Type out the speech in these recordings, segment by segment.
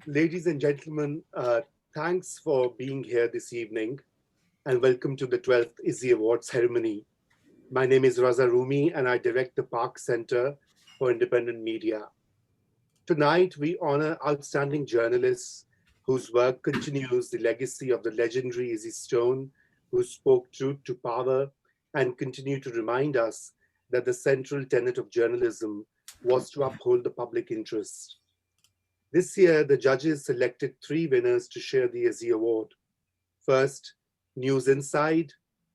Ladies and gentlemen, thanks for being here this evening and welcome to the 12th Izzy Award ceremony. My name is Raza Rumi and I direct the Park Center for Independent Media. Tonight, we honor outstanding journalists whose work continues the legacy of the legendary Izzy Stone, who spoke truth to power and continue to remind us that the central tenet of journalism was to uphold the public interest. This year, the judges selected three winners to share the Izzy Award. First, News Inside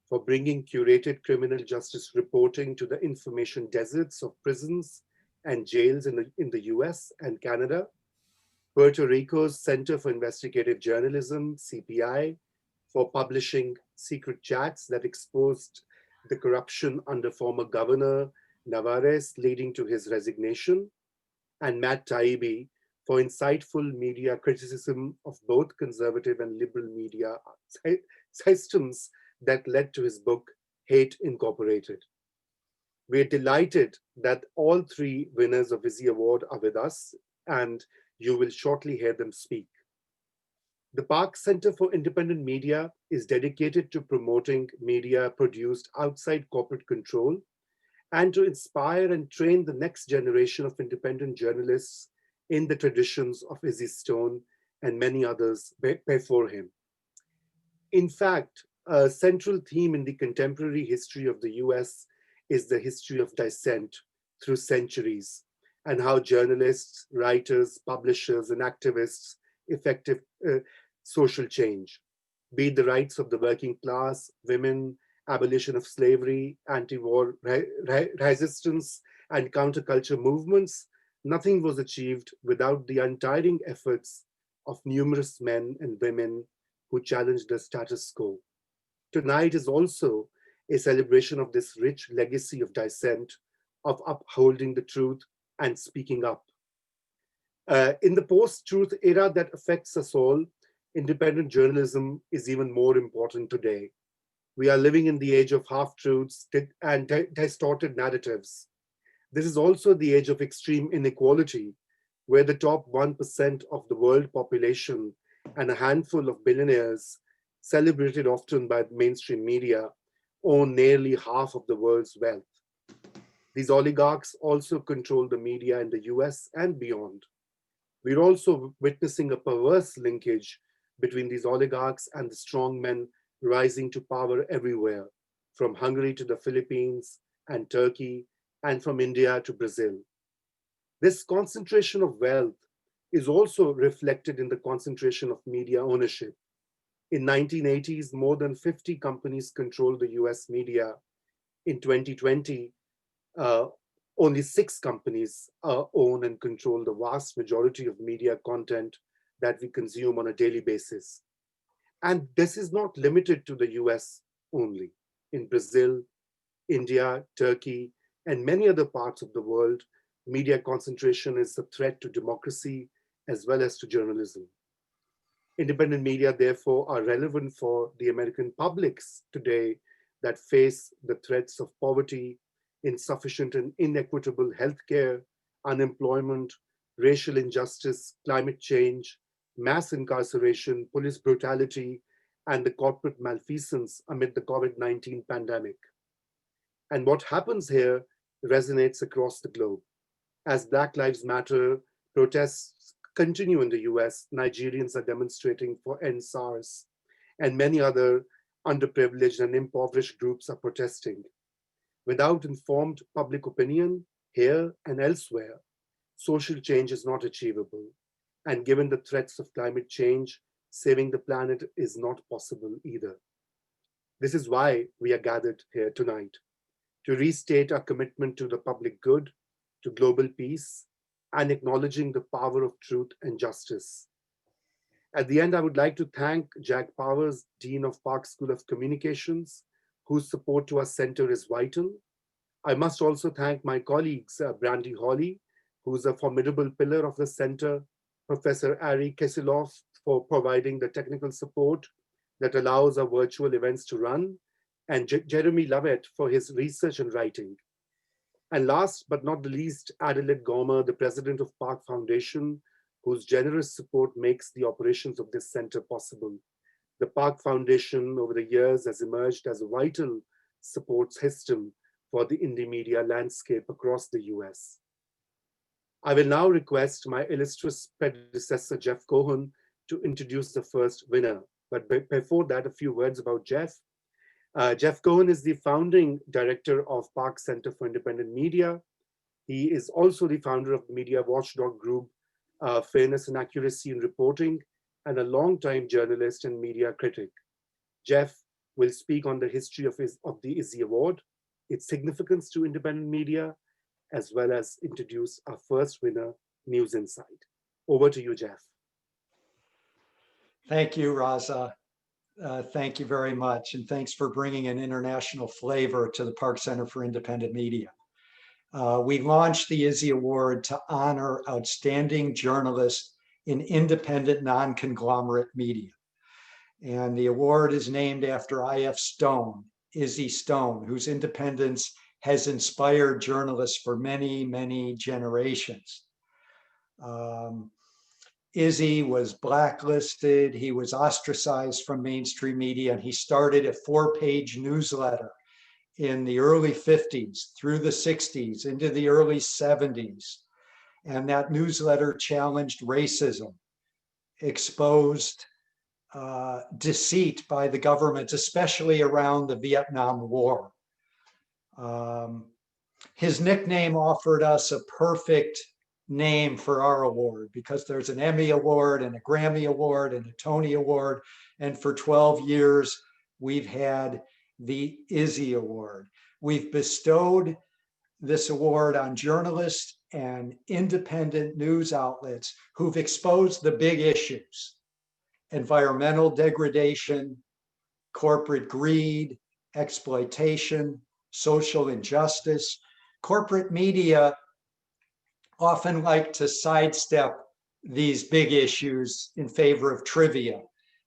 for bringing curated criminal justice reporting to the information deserts of prisons and jails in the US and Canada. Puerto Rico's Center for Investigative Journalism, CPI, for publishing secret chats that exposed the corruption under former Governor Navarez, leading to his resignation, and Matt Taibbi for insightful media criticism of both conservative and liberal media systems that led to his book, Hate Incorporated. We're delighted that all three winners of Izzy Award are with us, and you will shortly hear them speak. The Park Center for Independent Media is dedicated to promoting media produced outside corporate control and to inspire and train the next generation of independent journalists in the traditions of Izzy Stone and many others before him. In fact, a central theme in the contemporary history of the US is the history of dissent through centuries and how journalists, writers, publishers, and activists effective social change, be it the rights of the working class, women, abolition of slavery, anti-war resistance, and counterculture movements. Nothing was achieved without the untiring efforts of numerous men and women who challenged the status quo. Tonight is also a celebration of this rich legacy of dissent, of upholding the truth and speaking up. In the post truth era that affects us all, independent journalism is even more important today. We are living in the age of half truths and distorted narratives. This is also the age of extreme inequality, where the top 1% of the world population and a handful of billionaires, celebrated often by mainstream media, own nearly half of the world's wealth. These oligarchs also control the media in the US and beyond. We're also witnessing a perverse linkage between these oligarchs and the strong men rising to power everywhere, from Hungary to the Philippines and Turkey, and from India to Brazil. This concentration of wealth is also reflected in the concentration of media ownership. In 1980s, more than 50 companies controlled the US media. In 2020, uh, only six companies own and control the vast majority of media content that we consume on a daily basis. And this is not limited to the US only. In Brazil, India, Turkey, and many other parts of the world, media concentration is a threat to democracy as well as to journalism. Independent media, therefore, are relevant for the American publics today that face the threats of poverty, insufficient and inequitable healthcare, unemployment, racial injustice, climate change, mass incarceration, police brutality, and the corporate malfeasance amid the COVID 19 pandemic. And what happens here resonates across the globe. As Black Lives Matter protests continue in the US, Nigerians are demonstrating for end SARS, and many other underprivileged and impoverished groups are protesting. Without informed public opinion, here and elsewhere, social change is not achievable. And given the threats of climate change, saving the planet is not possible either. This is why we are gathered here tonight, to restate our commitment to the public good, to global peace, and acknowledging the power of truth and justice. At the end, I would like to thank Jack Powers, Dean of Park School of Communications, whose support to our center is vital. I must also thank my colleagues, Brandy Hawley, who's a formidable pillar of the center, Professor Ari Kesiloff for providing the technical support that allows our virtual events to run, and Jeremy Lovett for his research and writing. And last but not the least, Adelaide Gomer, the president of Park Foundation, whose generous support makes the operations of this center possible. The Park Foundation over the years has emerged as a vital support system for the indie media landscape across the US. I will now request my illustrious predecessor, Jeff Cohen, to introduce the first winner. But before that, a few words about Jeff. Jeff Cohen is the founding director of Park Center for Independent Media. He is also the founder of the media watchdog group, Fairness and Accuracy in Reporting, and a longtime journalist and media critic. Jeff will speak on the history of the Izzy Award, its significance to independent media, as well as introduce our first winner, News Insight. Over to you, Jeff. Thank you, Raza. Thank you very much. And thanks for bringing an international flavor to the Park Center for Independent Media. We launched the Izzy Award to honor outstanding journalists in independent non-conglomerate media. And the award is named after I.F. Stone, Izzy Stone, whose independence has inspired journalists for many, many generations. Izzy was blacklisted, he was ostracized from mainstream media, and he started a 4-page newsletter in the early 50s, through the 60s, into the early 70s. And that newsletter challenged racism, exposed deceit by the government, especially around the Vietnam War. His nickname offered us a perfect name for our award, because there's an Emmy Award and a Grammy Award and a Tony Award. And for 12 years, we've had the Izzy Award. We've bestowed this award on journalists and independent news outlets who've exposed the big issues: environmental degradation, corporate greed, exploitation, social injustice. Corporate media often like to sidestep these big issues in favor of trivia,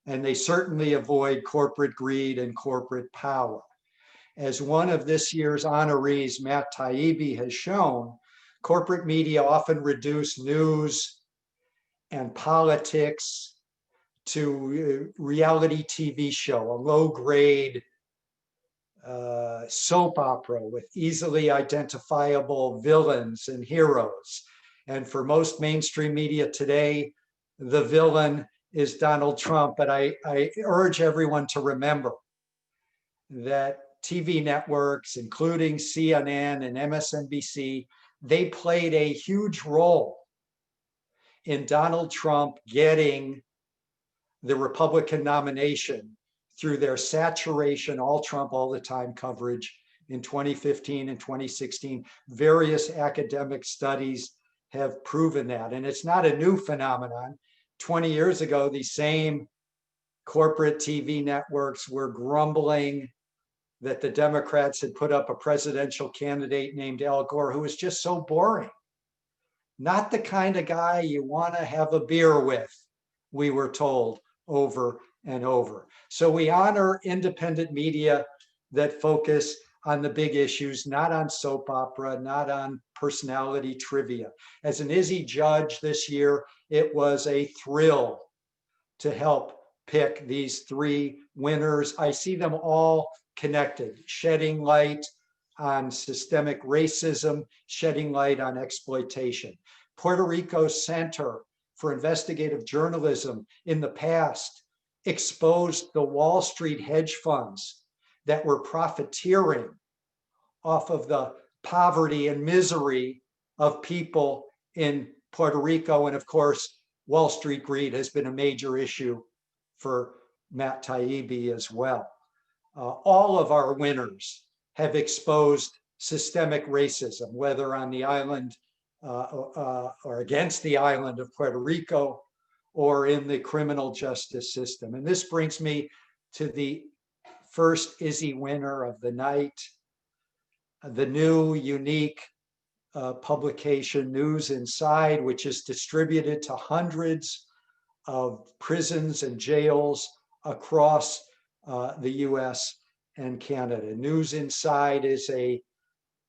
and they certainly avoid corporate greed and corporate power. As one of this year's honorees, Matt Taibbi, has shown, corporate media often reduce news and politics to a reality TV show, a low-grade soap opera with easily identifiable villains and heroes. And for most mainstream media today, the villain is Donald Trump. But I urge everyone to remember that TV networks, including CNN and MSNBC, they played a huge role in Donald Trump getting the Republican nomination through their saturation, all Trump, all the time coverage in 2015 and 2016. Various academic studies have proven that. And it's not a new phenomenon. 20 years ago, these same corporate TV networks were grumbling that the Democrats had put up a presidential candidate named Al Gore, who was just so boring. Not the kind of guy you want to have a beer with, we were told over and over. So we honor independent media that focus on the big issues, not on soap opera, not on personality trivia. As an Izzy judge this year, it was a thrill to help pick these 3 winners. I see them all connected, shedding light on systemic racism, shedding light on exploitation. Puerto Rico's Center for Investigative Journalism in the past exposed the Wall Street hedge funds that were profiteering off of the poverty and misery of people in Puerto Rico. And of course, Wall Street greed has been a major issue for Matt Taibbi as well. All of our winners have exposed systemic racism, whether on the island or against the island of Puerto Rico, or in the criminal justice system. And this brings me to the first Izzy winner of the night, the new unique publication News Inside, which is distributed to hundreds of prisons and jails across the US and Canada. News Inside is a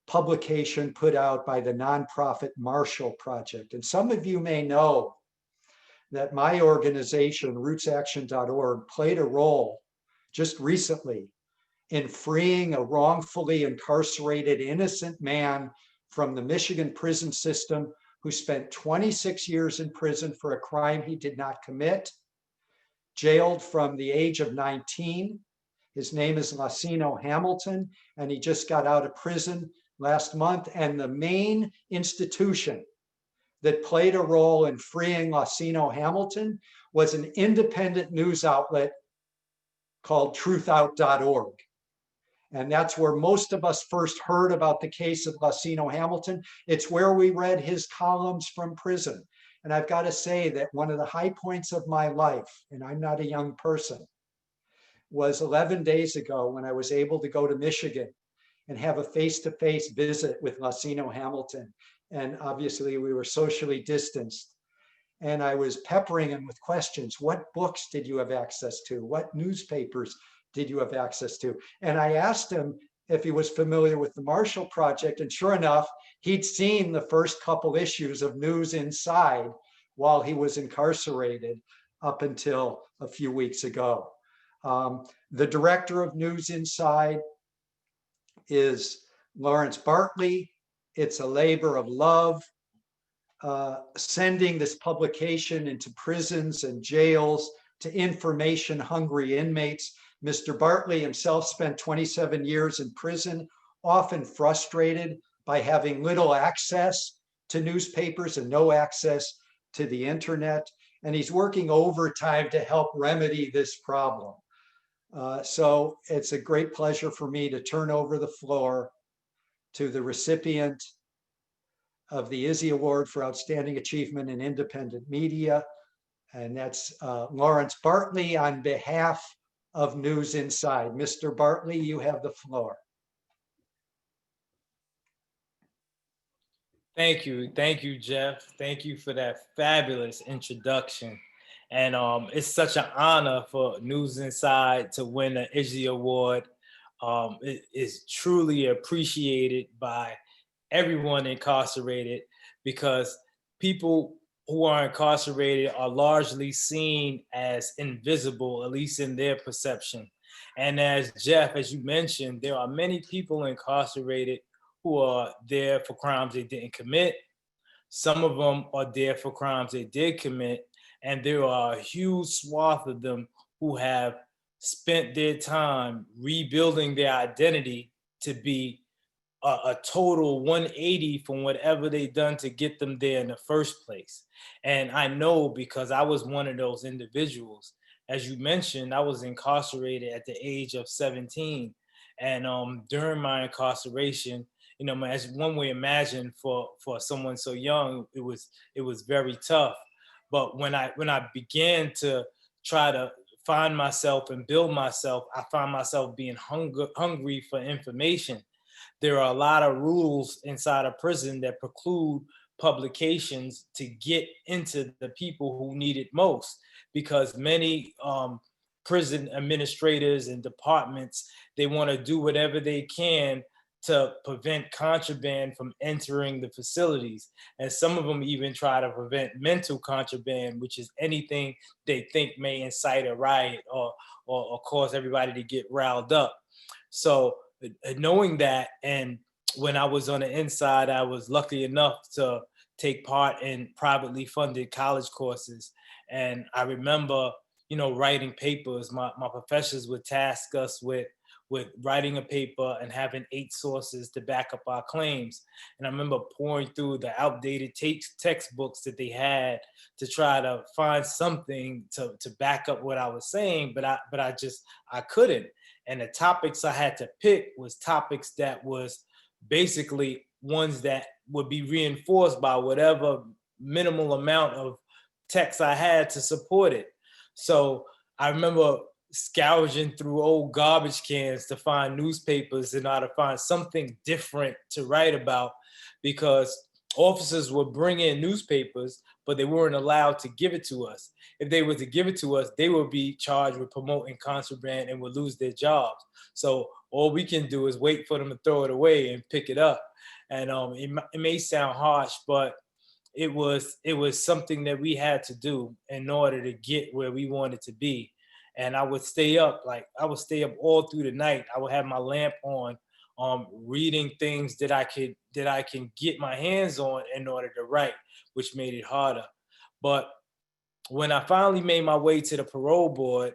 publication put out by the nonprofit Marshall Project. And some of you may know that my organization, rootsaction.org, played a role just recently in freeing a wrongfully incarcerated innocent man from the Michigan prison system who spent 26 years in prison for a crime he did not commit, jailed from the age of 19. His name is Lacino Hamilton, and he just got out of prison last month. And the main institution that played a role in freeing Lacino Hamilton was an independent news outlet called truthout.org. And that's where most of us first heard about the case of Lacino Hamilton. It's where we read his columns from prison. And I've got to say that one of the high points of my life, and I'm not a young person, was 11 days ago when I was able to go to Michigan and have a face-to-face visit with Lacino Hamilton. And obviously we were socially distanced. And I was peppering him with questions. What books did you have access to? What newspapers did you have access to? And I asked him if he was familiar with the Marshall Project. And sure enough, he'd seen the first couple issues of News Inside while he was incarcerated up until a few weeks ago. The director of News Inside is Lawrence Bartley. It's a labor of love, sending this publication into prisons and jails to information-hungry inmates. Mr. Bartley himself spent 27 years in prison, often frustrated by having little access to newspapers and no access to the internet. And he's working overtime to help remedy this problem. So it's a great pleasure for me to turn over the floor to the recipient of the Izzy Award for Outstanding Achievement in Independent Media. And that's Lawrence Bartley on behalf of News Inside. Mr. Bartley, you have the floor. Thank you, Jeff. Thank you for that fabulous introduction. And it's such an honor for News Inside to win the Izzy Award. It is truly appreciated by everyone incarcerated, because people who are incarcerated are largely seen as invisible, at least in their perception. And as Jeff, as you mentioned, there are many people incarcerated who are there for crimes they didn't commit. Some of them are there for crimes they did commit. And there are a huge swath of them who have spent their time rebuilding their identity to be a total 180 from whatever they done to get them there in the first place. And I know, because I was one of those individuals. As you mentioned, I was incarcerated at the age of 17. And during my incarceration, you know, as one would imagine for someone so young, it was very tough. But when I began to try to find myself and build myself, I found myself being hungry for information. There are a lot of rules inside a prison that preclude publications to get into the people who need it most, because many prison administrators and departments, they want to do whatever they can to prevent contraband from entering the facilities. And some of them even try to prevent mental contraband, which is anything they think may incite a riot or cause everybody to get riled up. So knowing that, and when I was on the inside, I was lucky enough to take part in privately funded college courses. And I remember, you know, writing papers. My professors would task us with writing a paper and having 8 sources to back up our claims. And I remember pouring through the outdated textbooks that they had to try to find something to back up what I was saying, but I couldn't. And the topics I had to pick was topics that was basically ones that would be reinforced by whatever minimal amount of text I had to support it. So I remember scourging through old garbage cans to find newspapers in order to find something different to write about, because officers would bring in newspapers, but they weren't allowed to give it to us. If they were to give it to us, they would be charged with promoting contraband and would lose their jobs. So all we can do is wait for them to throw it away and pick it up. And it may sound harsh, but it was something that we had to do in order to get where we wanted to be. And I would stay up, all through the night. I would have my lamp on, reading things that I can get my hands on in order to write, which made it harder. But when I finally made my way to the parole board,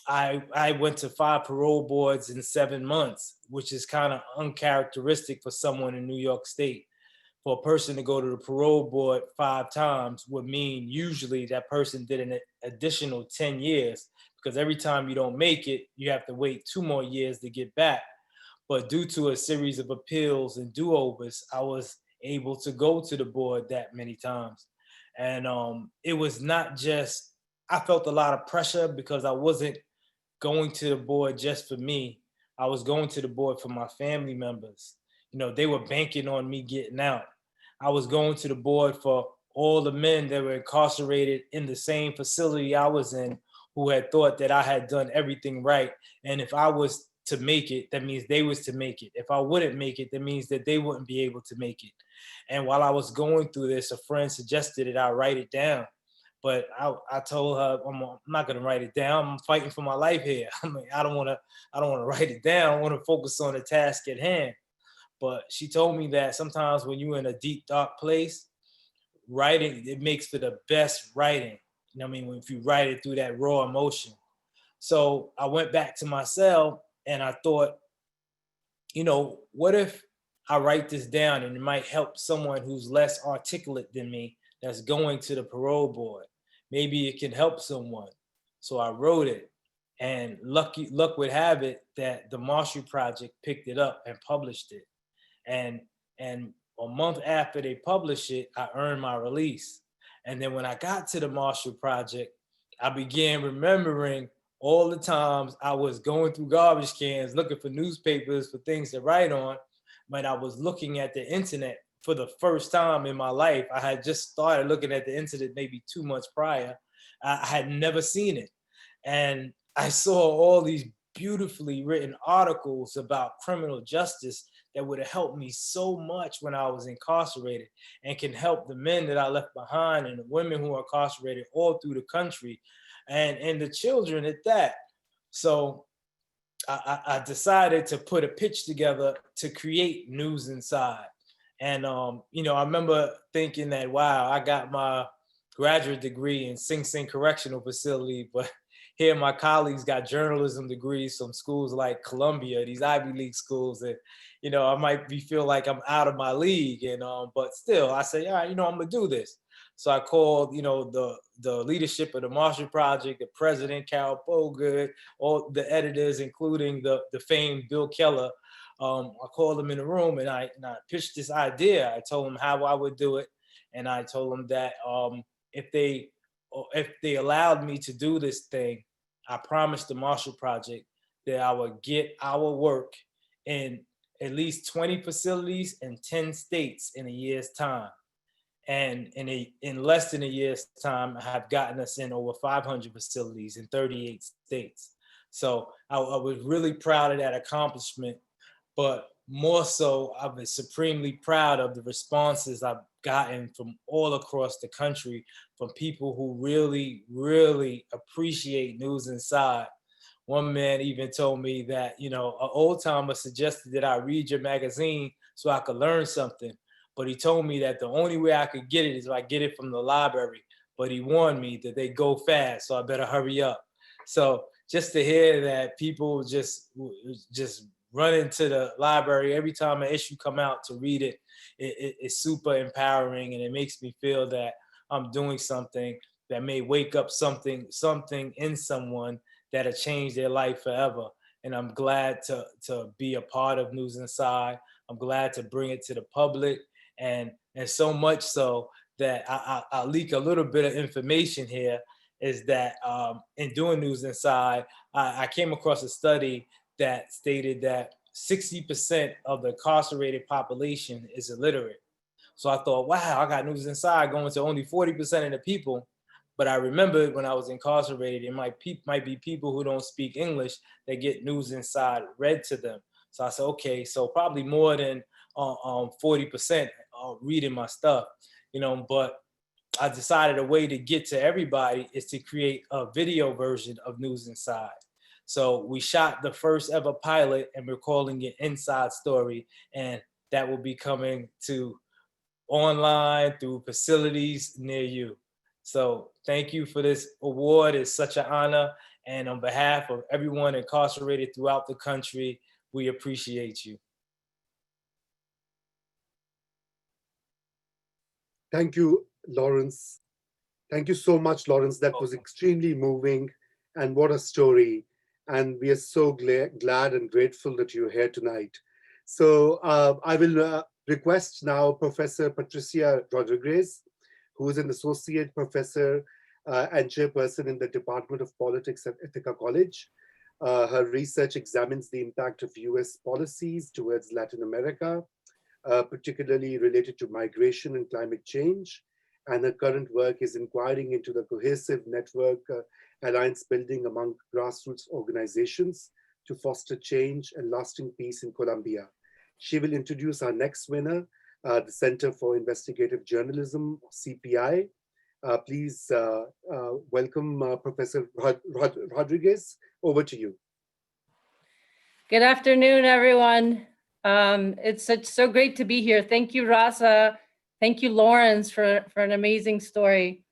I went to 5 parole boards in 7 months, which is kind of uncharacteristic for someone in New York State. For a person to go to the parole board 5 times would mean usually that person did an additional 10 years, because every time you don't make it, you have to wait 2 more years to get back. But due to a series of appeals and do-overs, I was able to go to the board that many times. And it was not just, I felt a lot of pressure because I wasn't going to the board just for me. I was going to the board for my family members. You know, they were banking on me getting out. I was going to the board for all the men that were incarcerated in the same facility I was in, who had thought that I had done everything right. And if I was to make it, that means they was to make it. If I wouldn't make it, that means that they wouldn't be able to make it. And while I was going through this, a friend suggested that I write it down. But I told her, I'm not gonna write it down. I'm fighting for my life here. I mean, I don't wanna write it down. I wanna focus on the task at hand. But she told me that sometimes when you're in a deep, dark place, writing, it makes for the best writing. You know what I mean? If you write it through that raw emotion. So I went back to my cell and I thought, you know, what if I write this down and it might help someone who's less articulate than me that's going to the parole board? Maybe it can help someone. So I wrote it, and luck would have it that the Marshall Project picked it up and published it. And a month after they published it, I earned my release. And then when I got to the Marshall Project, I began remembering all the times I was going through garbage cans looking for newspapers for things to write on, but I was looking at the internet for the first time in my life. I had just started looking at the internet maybe 2 months prior. I had never seen it. And I saw all these beautifully written articles about criminal justice that would have helped me so much when I was incarcerated, and can help the men that I left behind and the women who are incarcerated all through the country, and the children at that. So I decided to put a pitch together to create News Inside. And, you know, I remember thinking that, wow, I got my graduate degree in Sing Sing Correctional Facility, but here my colleagues got journalism degrees from schools like Columbia, these Ivy League schools, and, you know, I might feel like I'm out of my league. And, but still, I say, all right, you know, I'm gonna do this. So I called, you know, the leadership of the Marshall Project, the president, Carol Bowgood, all the editors, including the famed Bill Keller. I called them in the room and I pitched this idea. I told them how I would do it. And I told them that if they allowed me to do this thing, I promised the Marshall Project that I would get our work in at least 20 facilities in 10 states in a year's time. And in less than a year's time, I have gotten us in over 500 facilities in 38 states. So I was really proud of that accomplishment, but more so, I've been supremely proud of the responses I've gotten from all across the country, from people who really, really appreciate News Inside. One man even told me that, you know, an old timer suggested that I read your magazine so I could learn something. But he told me that the only way I could get it is if I get it from the library. But he warned me that they go fast, so I better hurry up. So just to hear that people just run into the library every time an issue come out to read it, it's super empowering, and it makes me feel that I'm doing something that may wake up something in someone that'll change their life forever. And I'm glad to be a part of News Inside. I'm glad to bring it to the public, and so much so that I'll leak a little bit of information here, is that in doing News Inside, I came across a study that stated that 60% of the incarcerated population is illiterate. So I thought, wow, I got News Inside going to only 40% of the people. But I remember when I was incarcerated, it might be people who don't speak English that get News Inside read to them. So I said, okay, so probably more than 40% reading my stuff. but I decided a way to get to everybody is to create a video version of News Inside. So we shot the first ever pilot and we're calling it Inside Story. And that will be coming to online through facilities near you. So thank you for this award. It's such an honor. And on behalf of everyone incarcerated throughout the country, we appreciate you. Thank you, Lawrence. Thank you so much, Lawrence. That was extremely moving, and what a story. And we are so glad and grateful that you're here tonight. So I will request now Professor Patricia Rodriguez, who is an associate professor and chairperson in the Department of Politics at Ithaca College. Her research examines the impact of US policies towards Latin America, particularly related to migration and climate change. And her current work is inquiring into the cohesive network alliance building among grassroots organizations to foster change and lasting peace in Colombia. She will introduce our next winner, the Center for Investigative Journalism, CPI. Please welcome Professor Rodriguez. Over to you. Good afternoon, everyone. It's so great to be here. Thank you, Raza. Thank you, Lawrence, for an amazing story.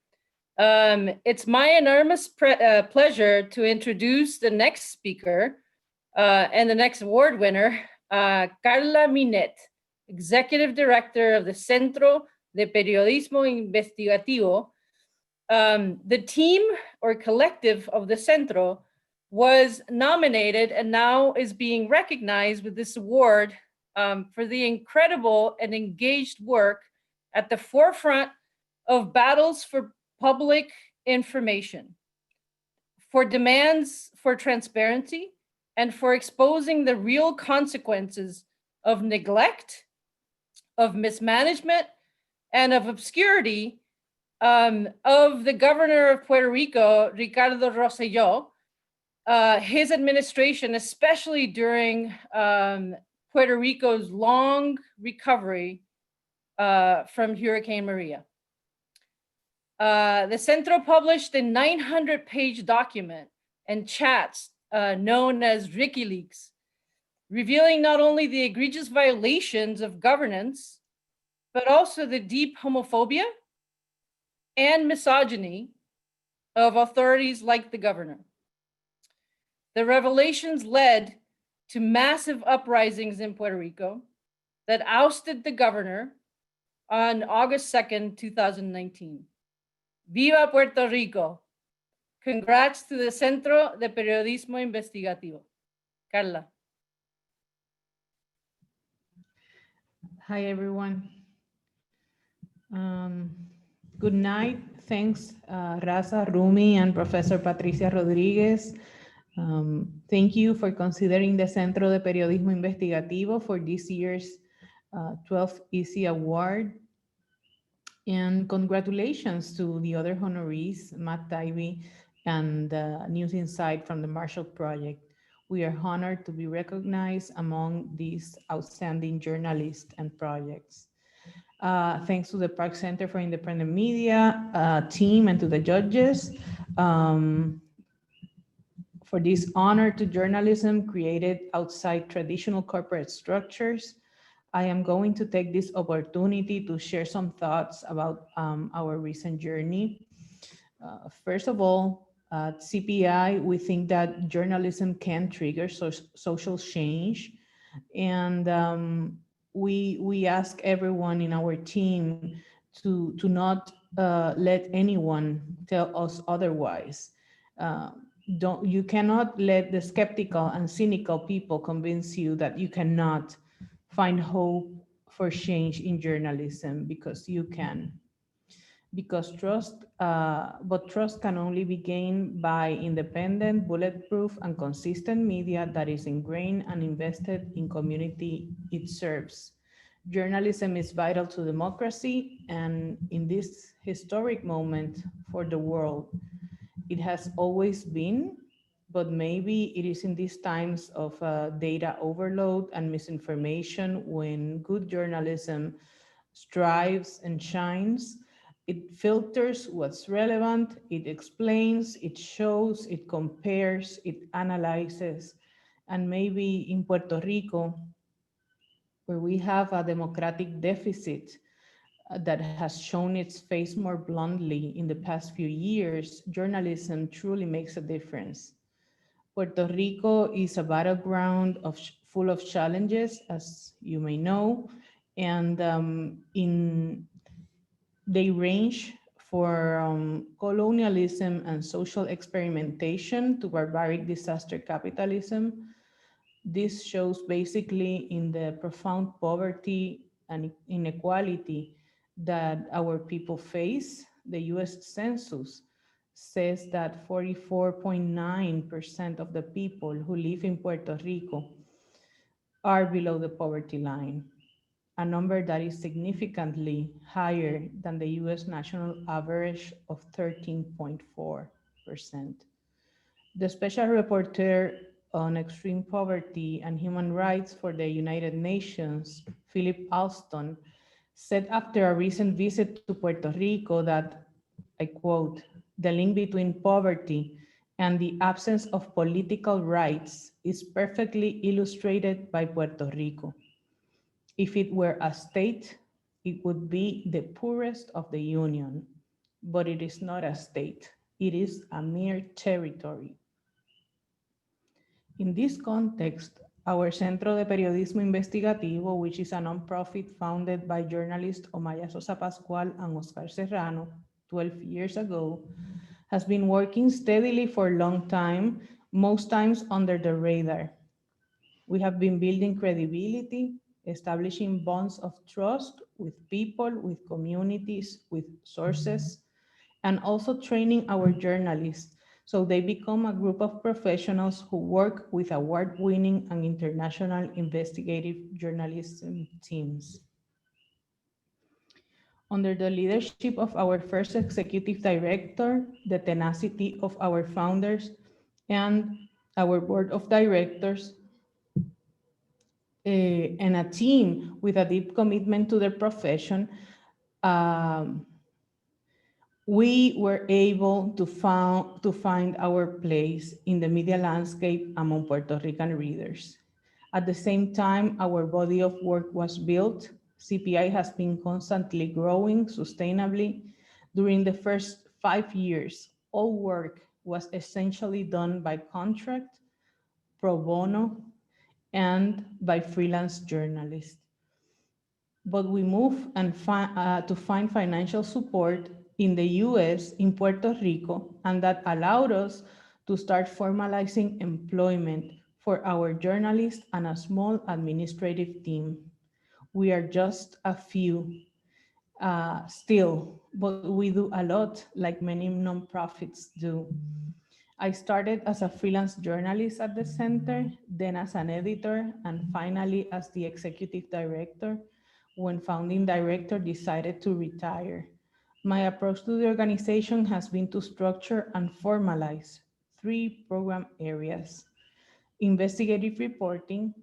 It's my enormous pleasure to introduce the next speaker and the next award winner, Carla Minet, Executive Director of the Centro de Periodismo Investigativo. The team or collective of the Centro was nominated and now is being recognized with this award for the incredible and engaged work at the forefront of battles for public information, for demands for transparency, and for exposing the real consequences of neglect, of mismanagement, and of obscurity of the governor of Puerto Rico, Ricardo Rosselló, his administration, especially during Puerto Rico's long recovery from Hurricane Maria. The Centro published a 900-page document and chats known as WikiLeaks, revealing not only the egregious violations of governance, but also the deep homophobia and misogyny of authorities like the governor. The revelations led to massive uprisings in Puerto Rico that ousted the governor on August 2nd, 2019. Viva Puerto Rico. Congrats to the Centro de Periodismo Investigativo. Carla. Hi, everyone. Good night. Thanks, Raza, Rumi, and Professor Patricia Rodriguez. Thank you for considering the Centro de Periodismo Investigativo for this year's 12th Izzy Award. And congratulations to the other honorees, Matt Taibbi and News Inside from the Marshall Project. We are honored to be recognized among these outstanding journalists and projects. Thanks to the Park Center for Independent Media team and to the judges for this honor to journalism created outside traditional corporate structures. I am going to take this opportunity to share some thoughts about our recent journey. First of all, at CPI, we think that journalism can trigger social change. And we ask everyone in our team to not let anyone tell us otherwise. You cannot let the skeptical and cynical people convince you that you cannot find hope for change in journalism, because you can. Because trust can only be gained by independent, bulletproof, and consistent media that is ingrained and invested in community it serves. Journalism is vital to democracy, and in this historic moment for the world, it has always been, but maybe it is in these times of data overload and misinformation when good journalism strives, and shines. It filters what's relevant, it explains, it shows, it compares, it analyzes. And maybe in Puerto Rico, where we have a democratic deficit that has shown its face more bluntly in the past few years, journalism truly makes a difference. Puerto Rico is a battleground full of challenges, as you may know, and they range from colonialism and social experimentation to barbaric disaster capitalism. This shows basically in the profound poverty and inequality that our people face. The US Census says that 44.9% of the people who live in Puerto Rico are below the poverty line, a number that is significantly higher than the US national average of 13.4%. The Special Rapporteur on Extreme Poverty and Human Rights for the United Nations, Philip Alston, said after a recent visit to Puerto Rico that, I quote, the link between poverty and the absence of political rights is perfectly illustrated by Puerto Rico. If it were a state, it would be the poorest of the Union, but it is not a state. It is a mere territory. In this context, our Centro de Periodismo Investigativo, which is a nonprofit founded by journalists Omaya Sosa Pascual and Oscar Serrano 12 years ago, has been working steadily for a long time, most times under the radar. We have been building credibility, establishing bonds of trust with people, with communities, with sources, and also training our journalists so they become a group of professionals who work with award-winning and international investigative journalism teams. Under the leadership of our first executive director, the tenacity of our founders, and our board of directors, and a team with a deep commitment to their profession, um, we were able to find our place in the media landscape among Puerto Rican readers. At the same time, our body of work was built. CPI has been constantly growing sustainably. During the first 5 years, all work was essentially done by contract, pro bono, and by freelance journalists. But we moved to find financial support in the US, in Puerto Rico, and that allowed us to start formalizing employment for our journalists and a small administrative team. We are just a few still, but we do a lot like many nonprofits do. I started as a freelance journalist at the center, then as an editor, and finally as the executive director when founding director decided to retire. My approach to the organization has been to structure and formalize 3 program areas: investigative reporting,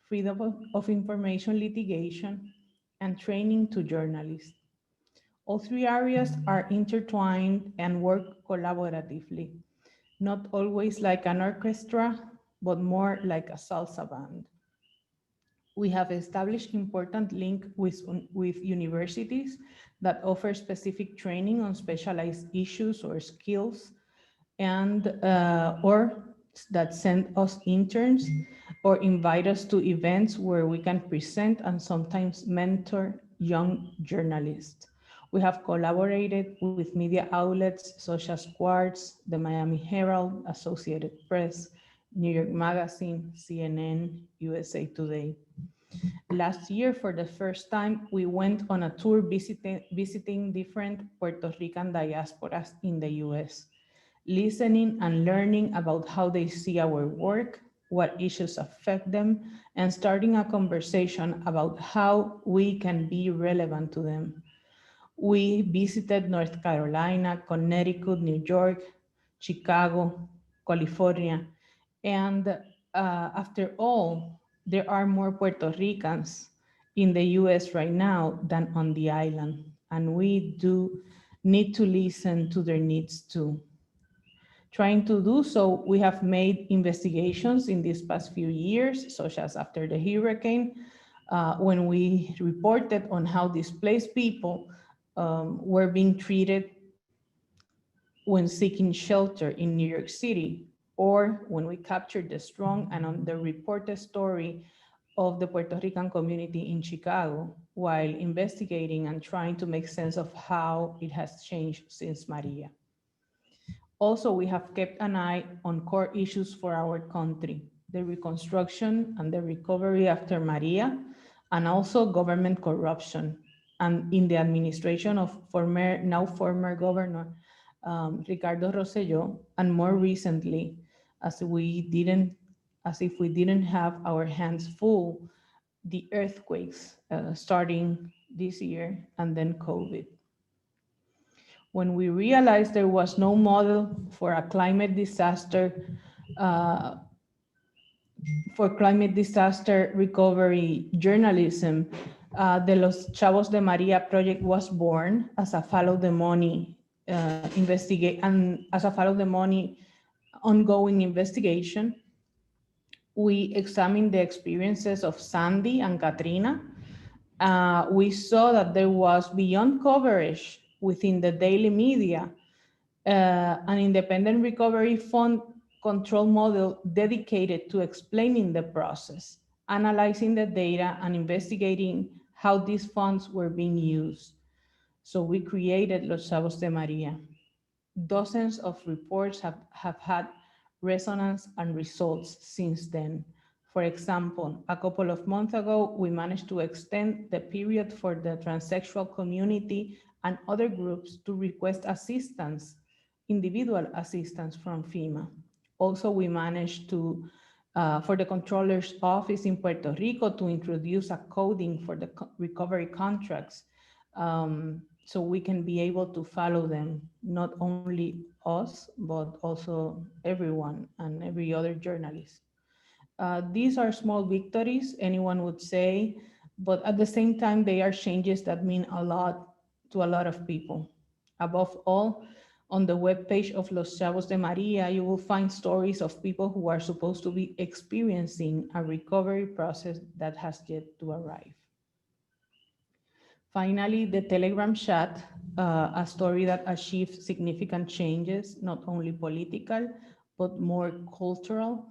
freedom of information litigation, and training to journalists. All 3 areas are intertwined and work collaboratively, not always like an orchestra, but more like a salsa band. We have established important link with universities that offer specific training on specialized issues or skills, and or that send us interns or invite us to events where we can present and sometimes mentor young journalists. We have collaborated with media outlets such as Quartz, the Miami Herald, Associated Press, New York Magazine, CNN, USA Today. Last year, for the first time, we went on a tour visiting different Puerto Rican diasporas in the US, listening and learning about how they see our work, what issues affect them, and starting a conversation about how we can be relevant to them. We visited North Carolina, Connecticut, New York, Chicago, California, and after all, there are more Puerto Ricans in the US right now than on the island. And we do need to listen to their needs too. Trying to do so, we have made investigations in these past few years, such as after the hurricane, when we reported on how displaced people were being treated when seeking shelter in New York City, or when we captured the strong and underreported story of the Puerto Rican community in Chicago while investigating and trying to make sense of how it has changed since Maria. Also, we have kept an eye on core issues for our country, the reconstruction and the recovery after Maria, and also government corruption. And in the administration of now former governor, Ricardo Rosselló, and more recently, as if we didn't have our hands full, the earthquakes starting this year and then COVID. When we realized there was no model for a climate disaster, uh, for climate disaster recovery journalism, the Los Chavos de Maria project was born as a follow the money ongoing investigation. We examined the experiences of Sandy and Katrina. We saw that there was, beyond coverage within the daily media, an independent recovery fund control model dedicated to explaining the process, analyzing the data, and investigating how these funds were being used. So we created Los Chavos de Maria. Dozens of reports have had resonance and results since then. For example, a couple of months ago, we managed to extend the period for the transsexual community and other groups to request assistance, individual assistance from FEMA. Also, we managed to, for the Controller's Office in Puerto Rico, to introduce a coding for the recovery contracts, so we can be able to follow them, not only us, but also everyone and every other journalist. These are small victories, anyone would say, but at the same time, they are changes that mean a lot to a lot of people. Above all, on the webpage of Los Chavos de Maria, you will find stories of people who are supposed to be experiencing a recovery process that has yet to arrive. Finally, the Telegram chat, a story that achieved significant changes, not only political, but more cultural.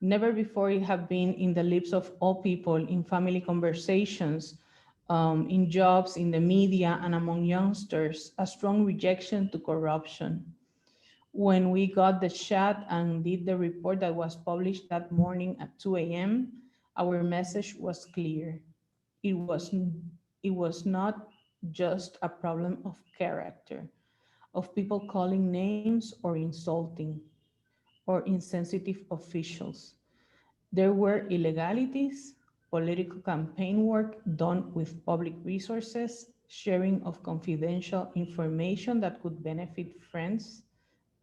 Never before it had been in the lips of all people in family conversations, in jobs, in the media, and among youngsters, a strong rejection to corruption. When we got the chat and did the report that was published that morning at 2 a.m., our message was clear. It was not just a problem of character, of people calling names or insulting, or insensitive officials. There were illegalities, political campaign work done with public resources, sharing of confidential information that could benefit friends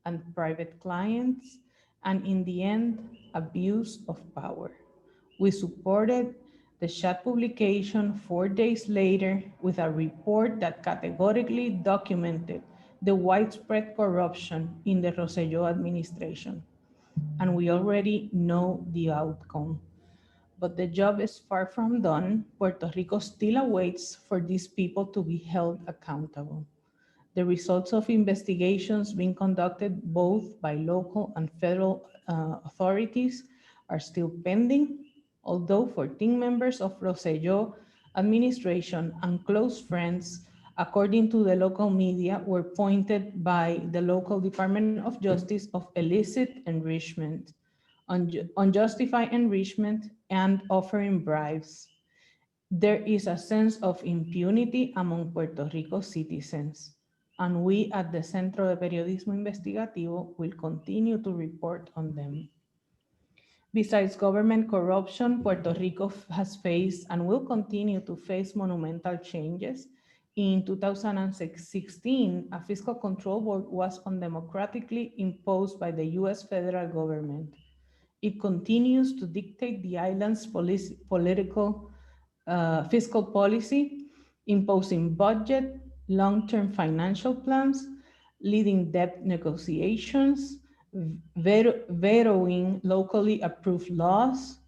and private clients, and in the end, abuse of power. We supported the chat publication 4 days later with a report that categorically documented the widespread corruption in the Rosselló administration. And we already know the outcome. But the job is far from done. Puerto Rico still awaits for these people to be held accountable. The results of investigations being conducted both by local and federal authorities are still pending, although 14 members of Rosselló administration and close friends, according to the local media, were pointed by the local Department of Justice of illicit enrichment, unjustified enrichment, and offering bribes. There is a sense of impunity among Puerto Rico citizens, and we at the Centro de Periodismo Investigativo will continue to report on them. Besides government corruption, Puerto Rico has faced and will continue to face monumental changes. In 2016, a fiscal control board was undemocratically imposed by the US federal government. It continues to dictate the island's political fiscal policy, imposing budget, long-term financial plans, leading debt negotiations, vetoing locally approved laws.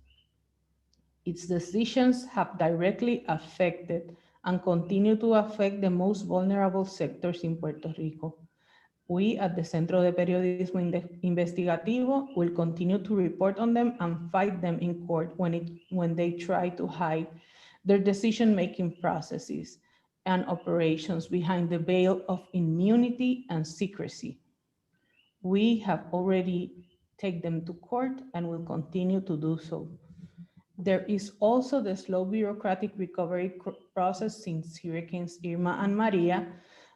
Its decisions have directly affected and continue to affect the most vulnerable sectors in Puerto Rico. We at the Centro de Periodismo Investigativo will continue to report on them and fight them in court when they try to hide their decision-making processes and operations behind the veil of immunity and secrecy. We have already taken them to court and will continue to do so. There is also the slow bureaucratic recovery process since Hurricanes Irma and Maria.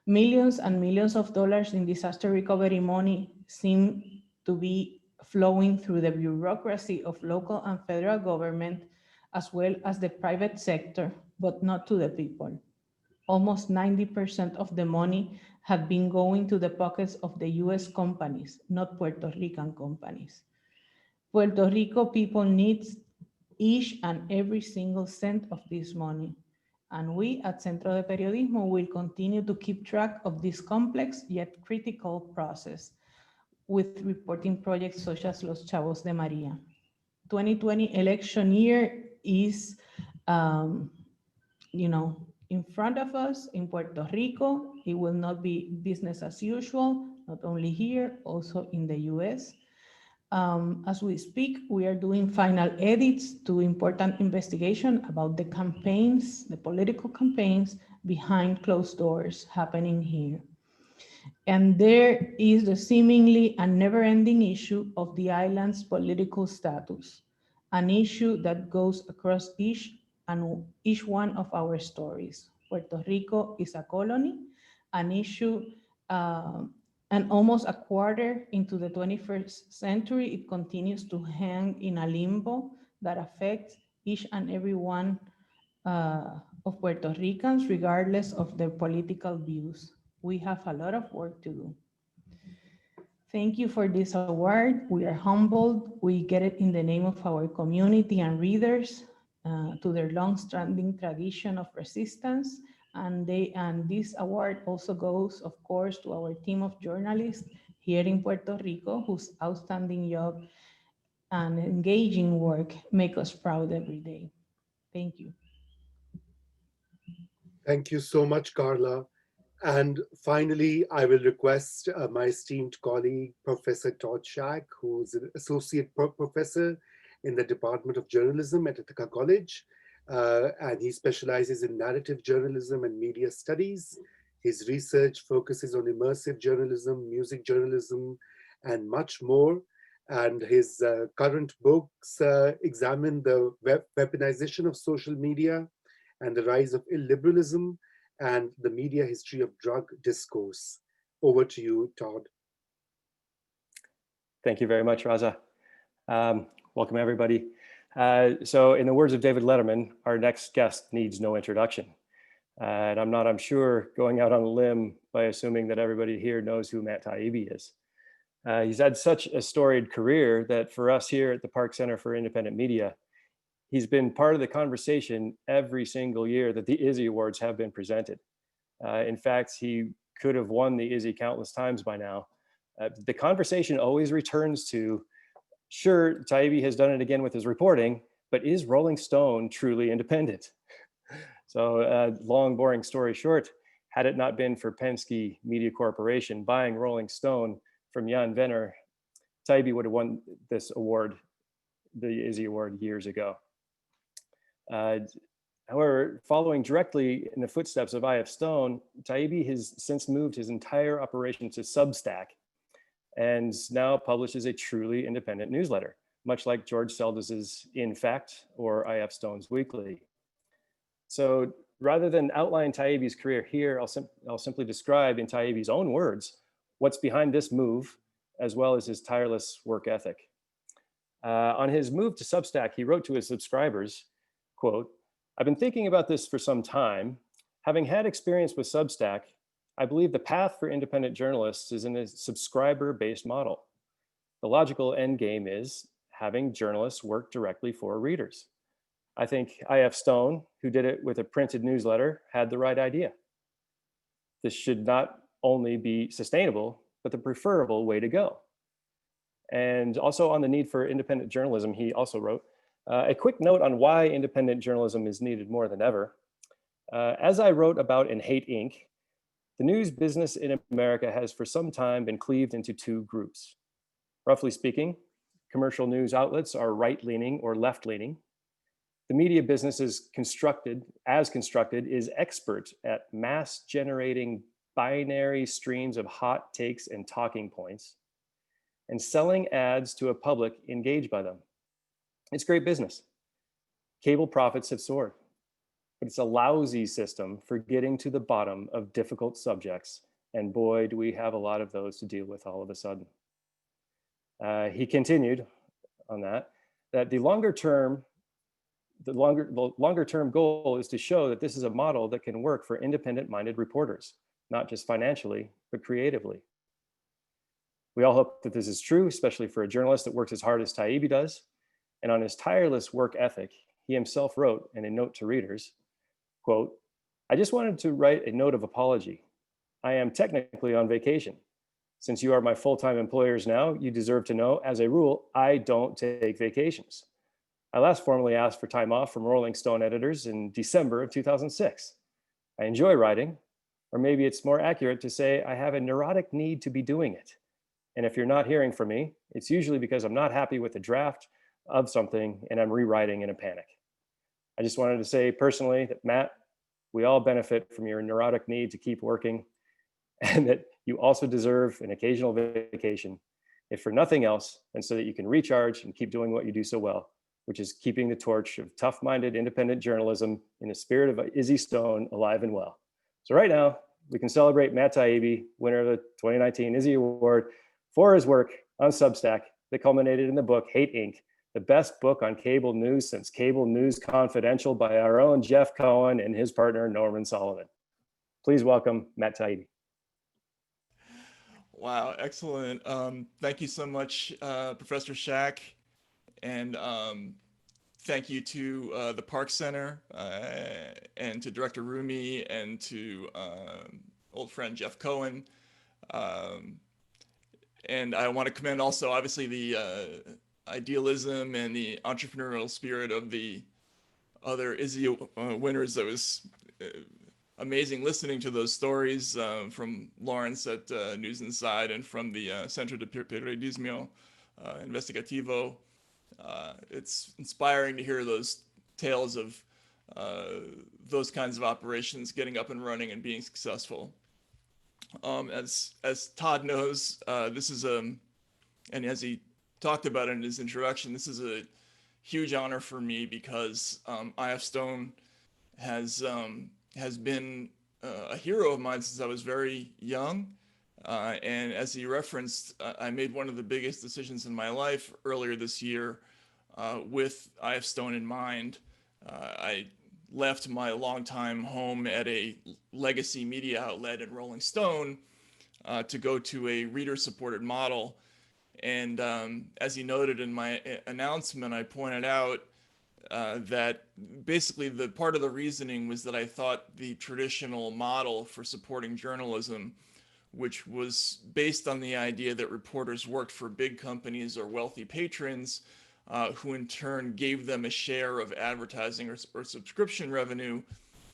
Millions and millions of dollars in disaster recovery money seem to be flowing through the bureaucracy of local and federal government, as well as the private sector, but not to the people. Almost 90% of the money have been going to the pockets of the US companies, not Puerto Rican companies. Puerto Rico people needs each and every single cent of this money. And we at Centro de Periodismo will continue to keep track of this complex yet critical process with reporting projects such as Los Chavos de Maria. 2020 election year is, in front of us in Puerto Rico. It will not be business as usual, not only here, also in the US. As we speak, we are doing final edits to important investigation about the campaigns, the political campaigns behind closed doors happening here. And there is the seemingly and never-ending issue of the island's political status, an issue that goes across each one of our stories. Puerto Rico is a colony, an issue, and almost a quarter into the 21st century, it continues to hang in a limbo that affects each and every one of Puerto Ricans, regardless of their political views. We have a lot of work to do. Thank you for this award. We are humbled. We get it in the name of our community and readers, to their long-standing tradition of resistance. And this award also goes, of course, to our team of journalists here in Puerto Rico, whose outstanding job and engaging work make us proud every day. Thank you. Thank you so much, Carla. And finally, I will request my esteemed colleague, Professor Todd Shack, who's an associate professor in the Department of Journalism at Ithaca College. And he specializes in narrative journalism and media studies. His research focuses on immersive journalism, music journalism, and much more. And his current books examine the weaponization of social media and the rise of illiberalism and the media history of drug discourse. Over to you, Todd. Thank you very much, Raza. Welcome, everybody. So in the words of David Letterman, our next guest needs no introduction. And I'm sure, going out on a limb by assuming that everybody here knows who Matt Taibbi is. He's had such a storied career that for us here at the Park Center for Independent Media, he's been part of the conversation every single year that the Izzy Awards have been presented. In fact, he could have won the Izzy countless times by now. The conversation always returns to, sure, Taibbi has done it again with his reporting, but is Rolling Stone truly independent? So long, boring story short, had it not been for Penske Media Corporation buying Rolling Stone from Jan Venner, Taibbi would have won this award, the Izzy Award, years ago. However, following directly in the footsteps of I.F. Stone, Taibbi has since moved his entire operation to Substack and now publishes a truly independent newsletter, much like George Seldas's In Fact or I.F. Stone's Weekly. So rather than outline Taibbi's career here, I'll simply describe in Taibbi's own words what's behind this move, as well as his tireless work ethic. On his move to Substack, he wrote to his subscribers, quote, "I've been thinking about this for some time. Having had experience with Substack, I believe the path for independent journalists is in a subscriber-based model. The logical end game is having journalists work directly for readers. I think I.F. Stone, who did it with a printed newsletter, had the right idea. This should not only be sustainable, but the preferable way to go. And also on the need for independent journalism, he also wrote, a quick note on why independent journalism is needed more than ever. As I wrote about in Hate Inc., the news business in America has for some time been cleaved into two groups. Roughly speaking, commercial news outlets are right-leaning or left-leaning. The media business is constructed is expert at mass generating binary streams of hot takes and talking points and selling ads to a public engaged by them. It's great business. Cable profits have soared, but it's a lousy system for getting to the bottom of difficult subjects. And boy, do we have a lot of those to deal with all of a sudden. He continued on that the longer term goal is to show that this is a model that can work for independent-minded reporters, not just financially, but creatively. We all hope that this is true, especially for a journalist that works as hard as Taibbi does. And on his tireless work ethic, he himself wrote in a note to readers, quote, I just wanted to write a note of apology. I am technically on vacation. Since you are my full-time employers now, you deserve to know, as a rule, I don't take vacations. I last formally asked for time off from Rolling Stone editors in December of 2006. I enjoy writing, or maybe it's more accurate to say I have a neurotic need to be doing it. And if you're not hearing from me, it's usually because I'm not happy with the draft of something and I'm rewriting in a panic. I just wanted to say personally that, Matt, we all benefit from your neurotic need to keep working, and that you also deserve an occasional vacation, if for nothing else, than so that you can recharge and keep doing what you do so well, which is keeping the torch of tough-minded independent journalism in the spirit of Izzy Stone alive and well. So right now, we can celebrate Matt Taibbi, winner of the 2019 Izzy Award, for his work on Substack that culminated in the book Hate Inc., the best book on cable news since Cable News Confidential by our own Jeff Cohen and his partner, Norman Sullivan. Please welcome Matt Taibbi. Wow, excellent. Thank you so much, Professor Shack. And thank you to the Park Center and to Director Rumi and to old friend Jeff Cohen. And I want to commend also, obviously, the idealism and the entrepreneurial spirit of the other Izzy winners. That was amazing listening to those stories from Lawrence at News Inside and from the Centro de Periodismo, Investigativo. It's inspiring to hear those tales of those kinds of operations getting up and running and being successful. As Todd knows, this is and as he talked about in his introduction, this is a huge honor for me because I.F. Stone has been a hero of mine since I was very young. And as he referenced, I made one of the biggest decisions in my life earlier this year with I.F. Stone in mind. I left my longtime home at a legacy media outlet at Rolling Stone to go to a reader-supported model. And as he noted in my announcement, I pointed out that basically the part of the reasoning was that I thought the traditional model for supporting journalism, which was based on the idea that reporters worked for big companies or wealthy patrons, who in turn gave them a share of advertising or subscription revenue,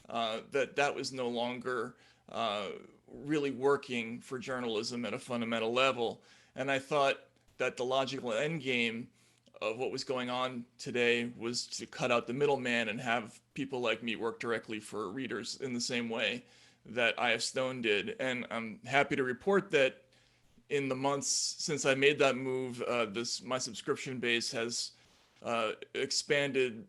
that was no longer really working for journalism at a fundamental level. And I thought that the logical end game of what was going on today was to cut out the middleman and have people like me work directly for readers in the same way that I.F. Stone did. And I'm happy to report that in the months since I made that move, my subscription base has expanded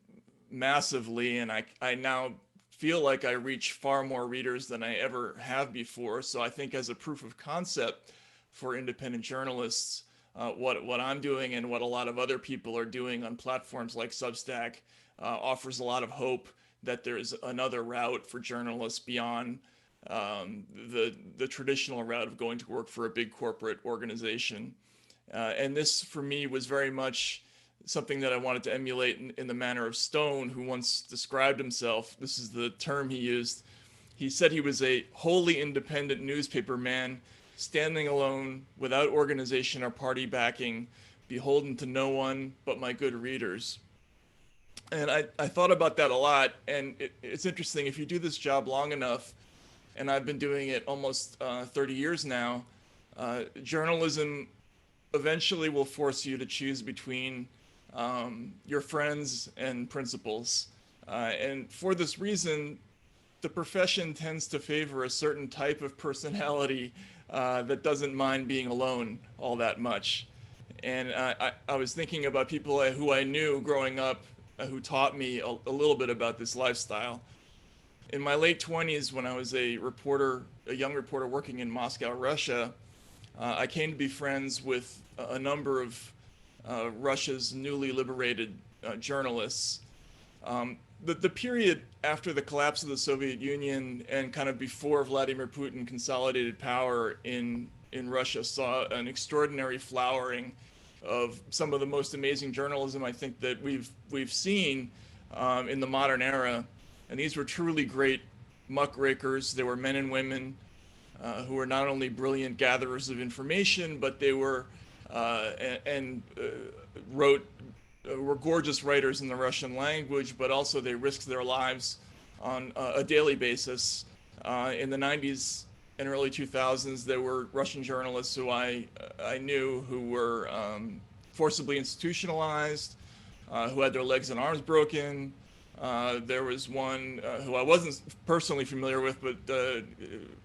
massively, and I now feel like I reach far more readers than I ever have before. So I think as a proof of concept for independent journalists, what I'm doing and what a lot of other people are doing on platforms like Substack offers a lot of hope that there's another route for journalists beyond the traditional route of going to work for a big corporate organization. And this, for me, was very much something that I wanted to emulate in the manner of Stone, who once described himself. This is the term he used. He said he was a wholly independent newspaper man, standing alone, without organization or party backing, beholden to no one but my good readers. And I thought about that a lot, and it's interesting, if you do this job long enough, and I've been doing it almost 30 years now, journalism eventually will force you to choose between your friends and principles. And for this reason, the profession tends to favor a certain type of personality that doesn't mind being alone all that much. And I was thinking about people who I knew growing up who taught me a little bit about this lifestyle. In my late 20s, when I was a young reporter working in Moscow, Russia, I came to be friends with a number of Russia's newly liberated journalists. The period after the collapse of the Soviet Union and kind of before Vladimir Putin consolidated power in Russia saw an extraordinary flowering of some of the most amazing journalism I think that we've seen in the modern era. And these were truly great muckrakers. They were men and women who were not only brilliant gatherers of information, but they were were gorgeous writers in the Russian language, but also they risked their lives on a daily basis. In the 90s and early 2000s, there were Russian journalists who I knew who were forcibly institutionalized, who had their legs and arms broken. There was one who I wasn't personally familiar with, but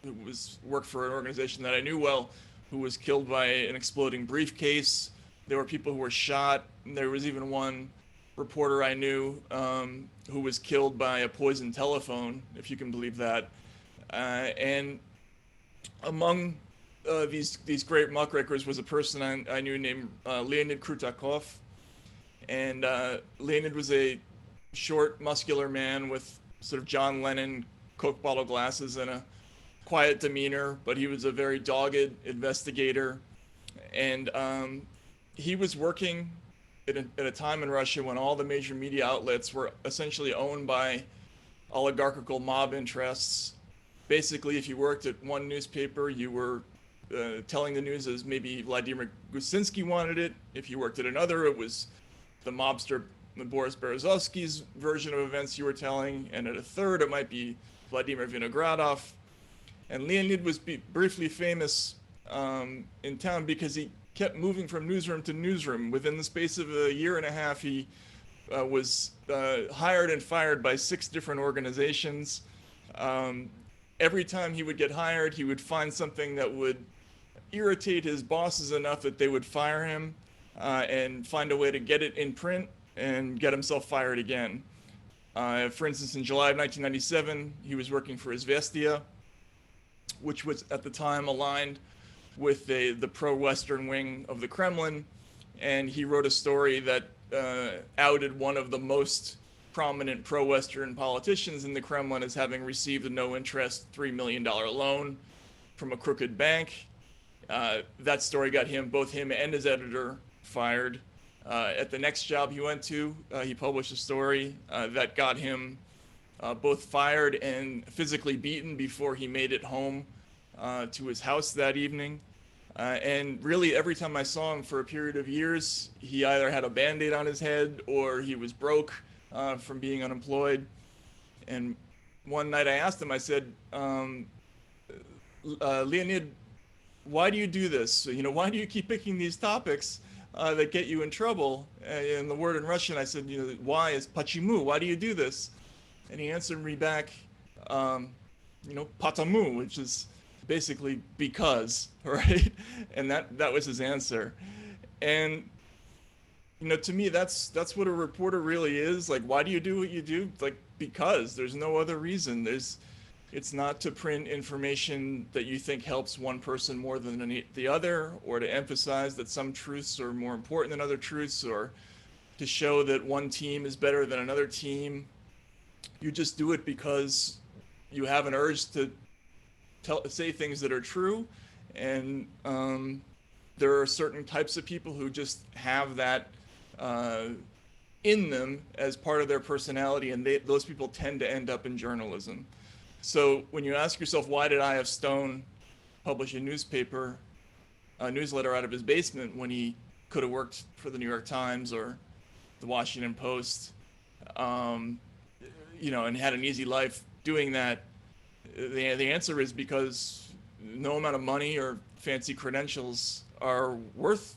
who worked for an organization that I knew well, who was killed by an exploding briefcase. There were people who were shot. There was even one reporter I knew who was killed by a poisoned telephone, if you can believe that. And among these great muckrakers was a person I knew named Leonid Krutakov. And Leonid was a short, muscular man with sort of John Lennon Coke bottle glasses and a quiet demeanor, but he was a very dogged investigator. And he was working at a time in Russia when all the major media outlets were essentially owned by oligarchical mob interests. Basically, if you worked at one newspaper, you were telling the news as maybe Vladimir Gusinsky wanted it. If you worked at another, it was the mobster Boris Berezovsky's version of events you were telling. And at a third, it might be Vladimir Vinogradov. And Leonid was briefly famous in town because he kept moving from newsroom to newsroom. Within the space of a year and a half, he was hired and fired by 6 different organizations. Every time he would get hired, he would find something that would irritate his bosses enough that they would fire him and find a way to get it in print and get himself fired again. For instance, in July of 1997, he was working for Izvestia, which was at the time aligned with the pro-Western wing of the Kremlin, and he wrote a story that outed one of the most prominent pro-Western politicians in the Kremlin as having received a no-interest $3 million loan from a crooked bank. That story got both him and his editor fired. At the next job he went to, he published a story that got him both fired and physically beaten before he made it home to his house that evening. And really, every time I saw him for a period of years, he either had a Band-Aid on his head or he was broke from being unemployed. And one night I asked him, I said, Leonid, why do you do this? Why do you keep picking these topics that get you in trouble? And the word in Russian, I said, why is почему? Why do you do this? And he answered me back, потому, which is basically because, right? And that was his answer. And to me, that's what a reporter really is. Like, why do you do what you do? Like, because there's no other reason. It's not to print information that you think helps one person more than the other, or to emphasize that some truths are more important than other truths, or to show that one team is better than another team. You just do it because you have an urge to say things that are true, and there are certain types of people who just have that in them as part of their personality, and those people tend to end up in journalism. So when you ask yourself, why did I.F. Stone publish a newsletter out of his basement when he could have worked for the New York Times or the Washington Post, you know, and had an easy life doing that? The answer is because no amount of money or fancy credentials are worth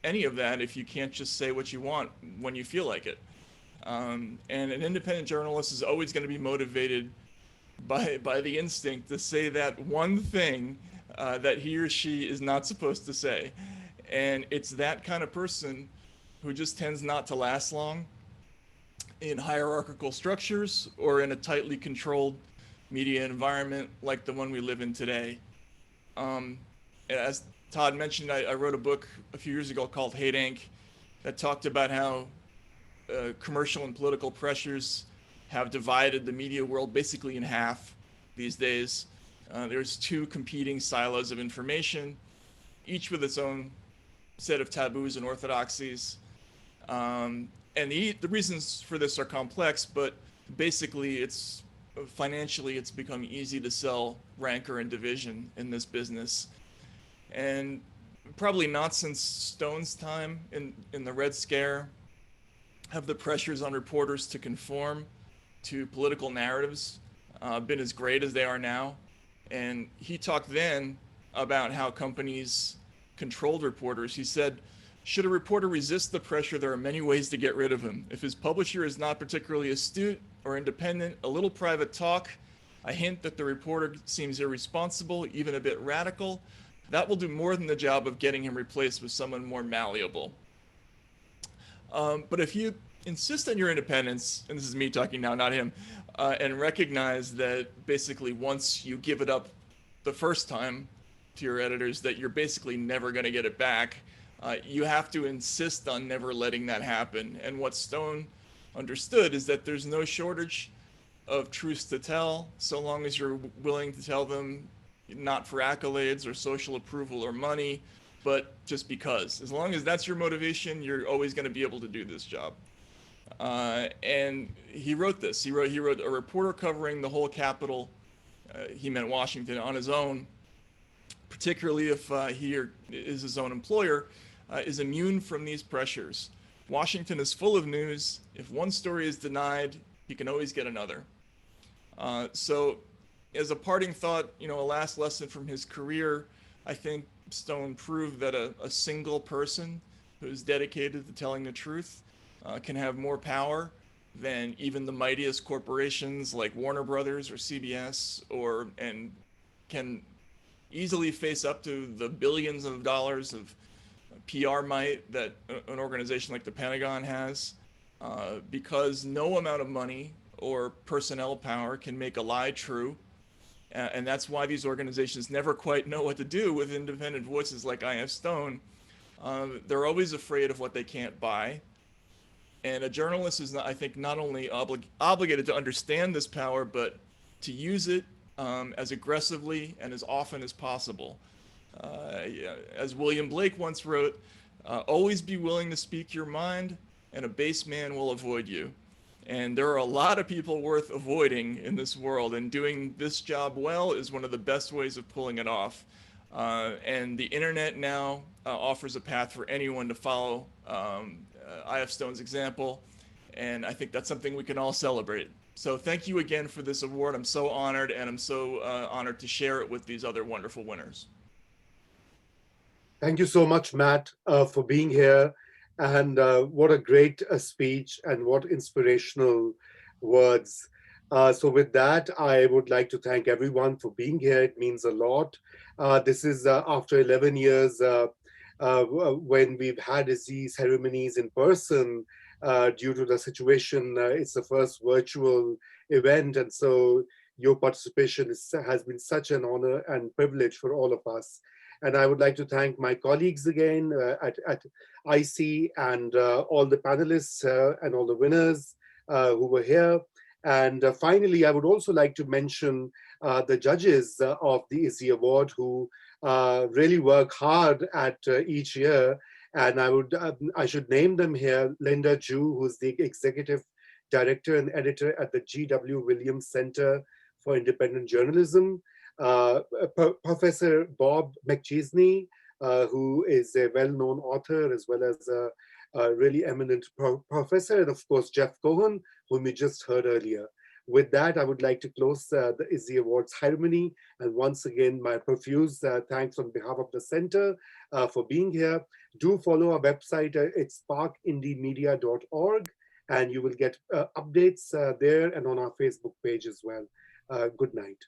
any of that if you can't just say what you want when you feel like it. And an independent journalist is always going to be motivated by the instinct to say that one thing that he or she is not supposed to say. And it's that kind of person who just tends not to last long in hierarchical structures or in a tightly controlled media environment like the one we live in today. As Todd mentioned, I wrote a book a few years ago called Hate Inc. that talked about how commercial and political pressures have divided the media world basically in half these days. There's two competing silos of information, each with its own set of taboos and orthodoxies. And the reasons for this are complex, but basically it's financially it's become easy to sell rancor and division in this business. And probably not since Stone's time in the Red Scare have the pressures on reporters to conform to political narratives been as great as they are now. And he talked then about how companies controlled reporters. He said, should a reporter resist the pressure, there are many ways to get rid of him. If his publisher is not particularly astute or independent, a little private talk, a hint that the reporter seems irresponsible, even a bit radical, that will do more than the job of getting him replaced with someone more malleable. But if you insist on your independence, and this is me talking now, not him, and recognize that basically once you give it up the first time to your editors that you're basically never going to get it back, you have to insist on never letting that happen. And what Stone understood is that there's no shortage of truths to tell so long as you're willing to tell them not for accolades or social approval or money, but just because. As long as that's your motivation, you're always going to be able to do this job. And he wrote this. He wrote a reporter covering the whole Capitol, he meant Washington, on his own, particularly if he is his own employer, is immune from these pressures. Washington is full of news. If one story is denied, he can always get another. So as a parting thought, you know, a last lesson from his career, I think Stone proved that a single person who's dedicated to telling the truth can have more power than even the mightiest corporations like Warner Brothers or CBS, and can easily face up to the billions of dollars of PR might that an organization like the Pentagon has, because no amount of money or personnel power can make a lie true. And that's why these organizations never quite know what to do with independent voices like I.F. Stone. They're always afraid of what they can't buy. And a journalist is, I think, not only obligated to understand this power, but to use it as aggressively and as often as possible. As William Blake once wrote, always be willing to speak your mind, and a base man will avoid you. And there are a lot of people worth avoiding in this world, and doing this job well is one of the best ways of pulling it off. And the internet now offers a path for anyone to follow I.F. Stone's example, and I think that's something we can all celebrate. So thank you again for this award. I'm so honored, and I'm so honored to share it with these other wonderful winners. Thank you so much, Matt, for being here. And what a great speech and what inspirational words. So with that, I would like to thank everyone for being here. It means a lot. This is after 11 years when we've had Izzy ceremonies in person due to the situation. It's the first virtual event. And so your participation has been such an honor and privilege for all of us. And I would like to thank my colleagues again at IC, and all the panelists and all the winners who were here. And finally, I would also like to mention the judges of the Izzy Award, who really work hard at each year. And I should name them here: Linda Ju, who's the executive director and editor at the G.W. Williams Center for Independent Journalism, Professor Bob McChesney, who is a well-known author as well as a really eminent professor, and of course Jeff Cohen, whom you just heard earlier. With that, I would like to close the Izzy Awards ceremony, and once again, my profuse thanks on behalf of the center for being here. Do follow our website, it's sparkindymedia.org, and you will get updates there and on our Facebook page as well. Good night.